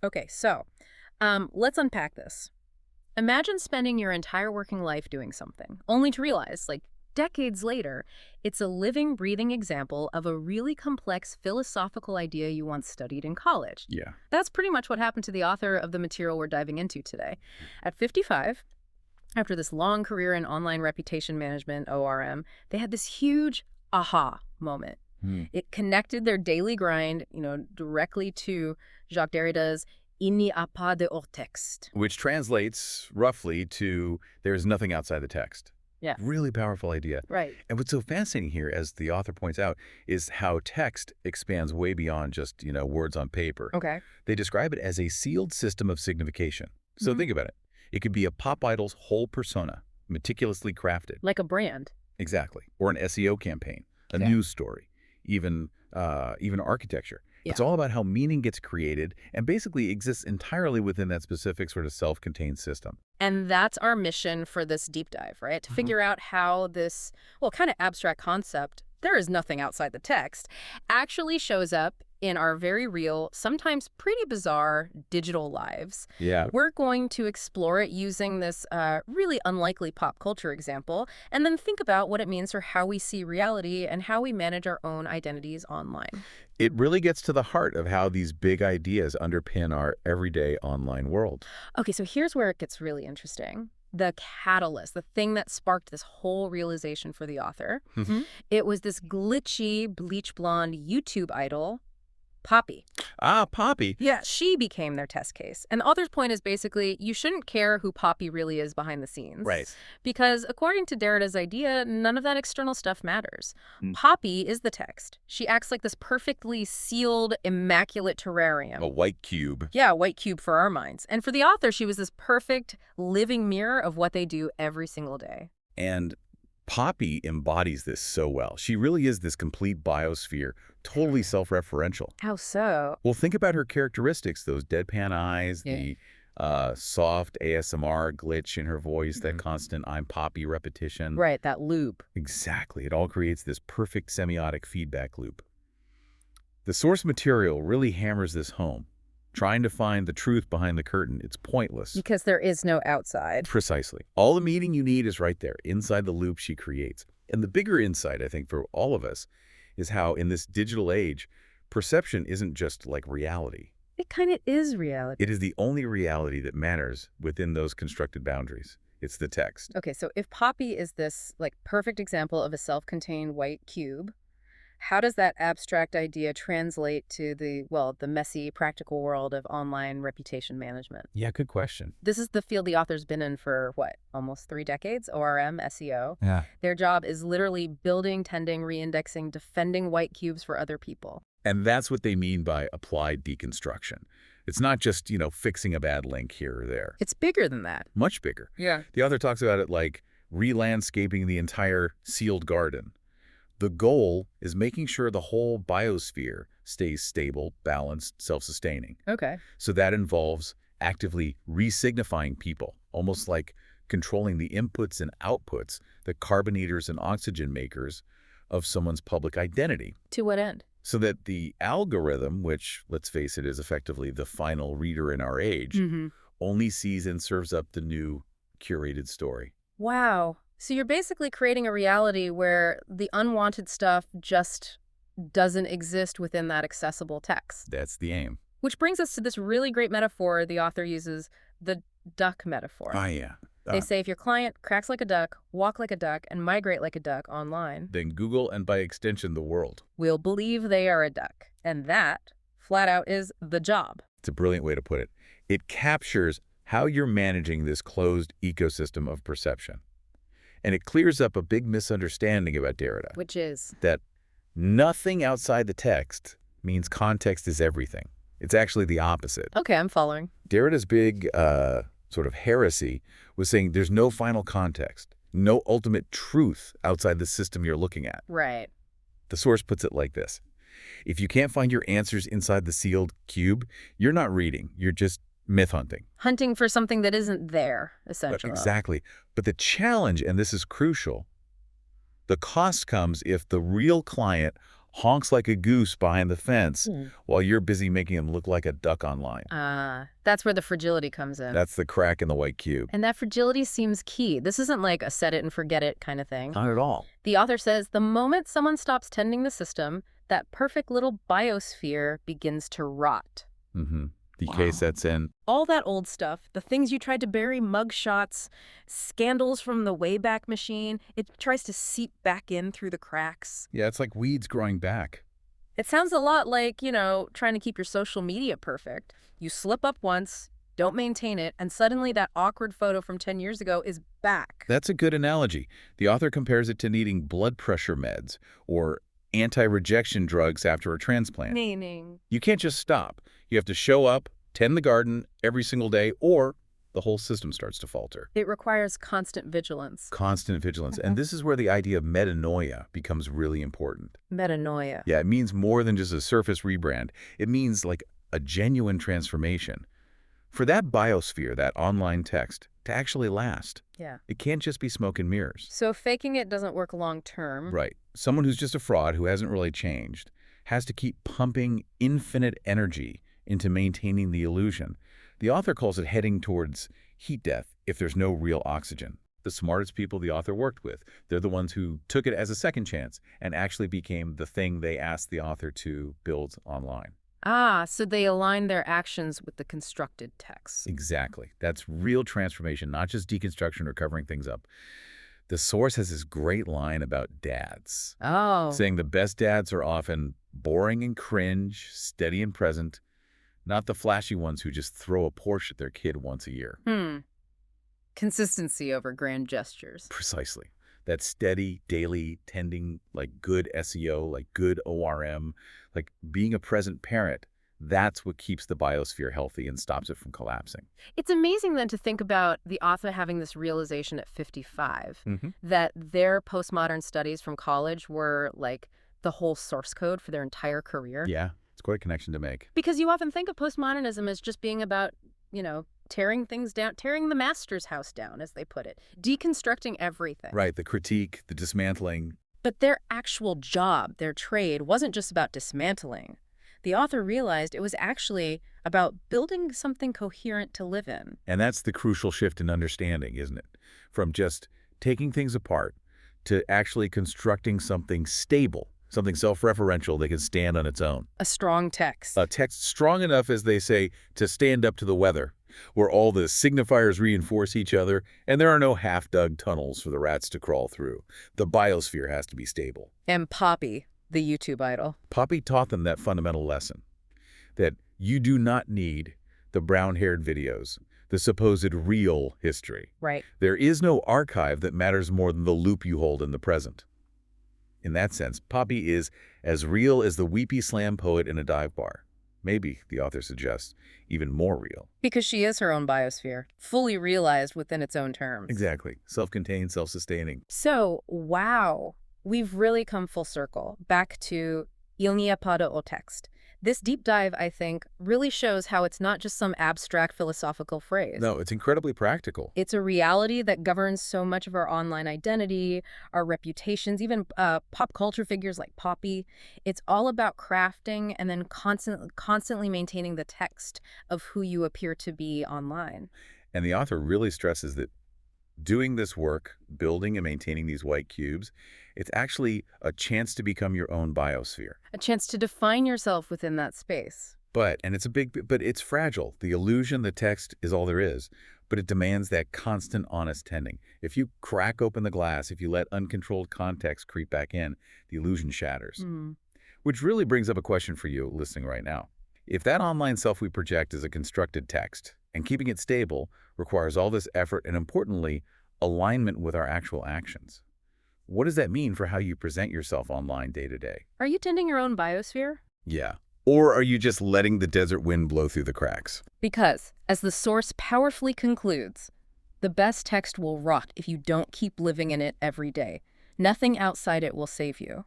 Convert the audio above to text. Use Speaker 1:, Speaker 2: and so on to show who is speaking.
Speaker 1: Okay, so let's unpack this. Imagine spending your entire working life doing something, only to realize, like decades later, it's a living, breathing example of a really complex philosophical idea you once studied in college.
Speaker 2: Yeah.
Speaker 1: That's pretty much what happened to the author of the material we're diving into today. At 55, after this long career in online reputation management, ORM, they had this huge aha moment.
Speaker 2: Hmm.
Speaker 1: It connected their daily grind, directly to Jacques Derrida's Il n'y a pas de hors-texte.
Speaker 2: Which translates roughly to there's nothing outside the text.
Speaker 1: Yeah.
Speaker 2: Really powerful idea.
Speaker 1: Right.
Speaker 2: And what's so fascinating here, as the author points out, is how text expands way beyond just, words on paper.
Speaker 1: Okay.
Speaker 2: They describe it as a sealed system of signification. So
Speaker 1: Mhm.
Speaker 2: think about it. It could be a pop idol's whole persona, meticulously crafted.
Speaker 1: Like a brand.
Speaker 2: Exactly. Or an SEO campaign, a news story, even architecture.
Speaker 1: Yeah.
Speaker 2: It's all about how meaning gets created and basically exists entirely within that specific sort of self-contained system.
Speaker 1: And that's our mission for this deep dive, right? To figure out how this, kind of abstract concept, there is nothing outside the text, actually shows up in our very real, sometimes pretty bizarre digital lives.
Speaker 2: Yeah.
Speaker 1: We're going to explore it using this really unlikely pop culture example, and then think about what it means for how we see reality and how we manage our own identities online.
Speaker 2: It really gets to the heart of how these big ideas underpin our everyday online world.
Speaker 1: Okay, so here's where it gets really interesting. The catalyst, the thing that sparked this whole realization for the author, it was this glitchy, bleach-blonde YouTube idol, Poppy.
Speaker 2: Ah, Poppy.
Speaker 1: Yeah, she became their test case. And the author's point is basically, you shouldn't care who Poppy really is behind the scenes.
Speaker 2: Right.
Speaker 1: Because according to Derrida's idea, none of that external stuff matters.
Speaker 2: Mm.
Speaker 1: Poppy is the text. She acts like this perfectly sealed, immaculate terrarium.
Speaker 2: A white cube.
Speaker 1: Yeah, a white cube for our minds. And for the author, she was this perfect living mirror of what they do every single day.
Speaker 2: And Poppy embodies this so well. She really is this complete biosphere, totally self-referential.
Speaker 1: How so?
Speaker 2: Well, think about her characteristics, those deadpan eyes, the soft ASMR glitch in her voice, that constant I'm Poppy repetition.
Speaker 1: Right, that loop.
Speaker 2: Exactly. It all creates this perfect semiotic feedback loop. The source material really hammers this home. Trying to find the truth behind the curtain, it's pointless.
Speaker 1: Because there is no outside.
Speaker 2: Precisely. All the meaning you need is right there, inside the loop she creates. And the bigger insight, I think, for all of us, is how in this digital age, perception isn't just like reality.
Speaker 1: It kind of is reality.
Speaker 2: It is the only reality that matters within those constructed boundaries. It's the text.
Speaker 1: Okay, so if Poppy is this perfect example of a self-contained white cube, how does that abstract idea translate to the messy, practical world of online reputation management?
Speaker 2: Yeah, good question.
Speaker 1: This is the field the author's been in for, almost 3 decades? ORM, SEO.
Speaker 2: Yeah.
Speaker 1: Their job is literally building, tending, reindexing, defending white cubes for other people.
Speaker 2: And that's what they mean by applied deconstruction. It's not just, fixing a bad link here or there.
Speaker 1: It's bigger than that.
Speaker 2: Much bigger.
Speaker 1: Yeah.
Speaker 2: The author talks about it like re-landscaping the entire sealed garden. The goal is making sure the whole biosphere stays stable, balanced, self-sustaining.
Speaker 1: Okay.
Speaker 2: So that involves actively re-signifying people, almost like controlling the inputs and outputs, the carbonators and oxygen makers of someone's public identity.
Speaker 1: To what end?
Speaker 2: So that the algorithm, which, let's face it, is effectively the final reader in our age, only sees and serves up the new curated story.
Speaker 1: Wow. So you're basically creating a reality where the unwanted stuff just doesn't exist within that accessible text.
Speaker 2: That's the aim.
Speaker 1: Which brings us to this really great metaphor the author uses, the duck metaphor.
Speaker 2: Ah, yeah.
Speaker 1: They say if your client cracks like a duck, walk like a duck, and migrate like a duck online,
Speaker 2: then Google, and by extension, the world,
Speaker 1: will believe they are a duck. And that, flat out, is the job.
Speaker 2: It's a brilliant way to put it. It captures how you're managing this closed ecosystem of perception. And it clears up a big misunderstanding about Derrida.
Speaker 1: Which is?
Speaker 2: That nothing outside the text means context is everything. It's actually the opposite.
Speaker 1: Okay, I'm following.
Speaker 2: Derrida's big sort of heresy was saying there's no final context, no ultimate truth outside the system you're looking at.
Speaker 1: Right.
Speaker 2: The source puts it like this. If you can't find your answers inside the sealed cube, you're not reading. You're just myth hunting.
Speaker 1: Hunting for something that isn't there, essentially.
Speaker 2: Exactly. But the challenge, and this is crucial, the cost comes if the real client honks like a goose behind the fence
Speaker 1: Hmm.
Speaker 2: while you're busy making him look like a duck online.
Speaker 1: That's where the fragility comes in.
Speaker 2: That's the crack in the white cube.
Speaker 1: And that fragility seems key. This isn't like a set it and forget it kind of thing.
Speaker 2: Not at all.
Speaker 1: The author says the moment someone stops tending the system, that perfect little biosphere begins to rot.
Speaker 2: Decay
Speaker 1: Wow.
Speaker 2: sets in.
Speaker 1: All that old stuff, the things you tried to bury, mugshots, scandals from the Wayback Machine, it tries to seep back in through the cracks.
Speaker 2: Yeah, it's like weeds growing back.
Speaker 1: It sounds a lot like, trying to keep your social media perfect. You slip up once, don't maintain it, and suddenly that awkward photo from 10 years ago is back.
Speaker 2: That's a good analogy. The author compares it to needing blood pressure meds or anti-rejection drugs after a transplant.
Speaker 1: Meaning?
Speaker 2: You can't just stop. You have to show up, tend the garden every single day, or the whole system starts to falter.
Speaker 1: It requires constant vigilance.
Speaker 2: Constant vigilance. And this is where the idea of metanoia becomes really important.
Speaker 1: Metanoia.
Speaker 2: Yeah, it means more than just a surface rebrand. It means like a genuine transformation. For that biosphere, that online text, to actually last,
Speaker 1: Yeah.
Speaker 2: it can't just be smoke and mirrors.
Speaker 1: So faking it doesn't work long term.
Speaker 2: Right. Someone who's just a fraud, who hasn't really changed, has to keep pumping infinite energy into maintaining the illusion. The author calls it heading towards heat death if there's no real oxygen. The smartest people the author worked with, they're the ones who took it as a second chance and actually became the thing they asked the author to build online.
Speaker 1: So they align their actions with the constructed text.
Speaker 2: Exactly. That's real transformation, not just deconstruction or covering things up. The source has this great line about dads, saying the best dads are often boring and cringe, steady and present, not the flashy ones who just throw a Porsche at their kid once a year.
Speaker 1: Consistency over grand gestures.
Speaker 2: Precisely. That steady, daily tending, like good SEO, like good ORM, like being a present parent, that's what keeps the biosphere healthy and stops it from collapsing.
Speaker 1: It's amazing then to think about the author having this realization at 55, that their postmodern studies from college were like the whole source code for their entire career.
Speaker 2: Yeah, it's quite a connection to make.
Speaker 1: Because you often think of postmodernism as just being about, tearing things down, tearing the master's house down, as they put it, deconstructing everything.
Speaker 2: Right, the critique, the dismantling.
Speaker 1: But their actual job, their trade, wasn't just about dismantling. The author realized it was actually about building something coherent to live in.
Speaker 2: And that's the crucial shift in understanding, isn't it? From just taking things apart to actually constructing something stable, something self-referential that can stand on its own.
Speaker 1: A strong text.
Speaker 2: A text strong enough, as they say, to stand up to the weather, where all the signifiers reinforce each other and there are no half-dug tunnels for the rats to crawl through. The biosphere has to be stable.
Speaker 1: And Poppy, the YouTube idol.
Speaker 2: Poppy taught them that fundamental lesson, that you do not need the brown-haired videos, the supposed real history.
Speaker 1: Right.
Speaker 2: There is no archive that matters more than the loop you hold in the present. In that sense, Poppy is as real as the weepy slam poet in a dive bar. Maybe, the author suggests, even more real.
Speaker 1: Because she is her own biosphere, fully realized within its own terms.
Speaker 2: Exactly. Self-contained, self-sustaining.
Speaker 1: So, wow, we've really come full circle, back to Il n'y a pas de hors-texte. This deep dive, I think, really shows how it's not just some abstract philosophical phrase.
Speaker 2: No, it's incredibly practical.
Speaker 1: It's a reality that governs so much of our online identity, our reputations, even pop culture figures like Poppy. It's all about crafting and then constantly maintaining the text of who you appear to be online.
Speaker 2: And the author really stresses that doing this work, building and maintaining these white cubes, it's actually a chance to become your own biosphere.
Speaker 1: A chance to define yourself within that space.
Speaker 2: But it's fragile. The illusion, the text is all there is, but it demands that constant honest tending. If you crack open the glass, if you let uncontrolled context creep back in, the illusion shatters. Which really brings up a question for you listening right now. If that online self we project is a constructed text, and keeping it stable requires all this effort and, importantly, alignment with our actual actions, what does that mean for how you present yourself online day to day?
Speaker 1: Are you tending your own biosphere?
Speaker 2: Yeah. Or are you just letting the desert wind blow through the cracks?
Speaker 1: Because, as the source powerfully concludes, the best text will rot if you don't keep living in it every day. Nothing outside it will save you.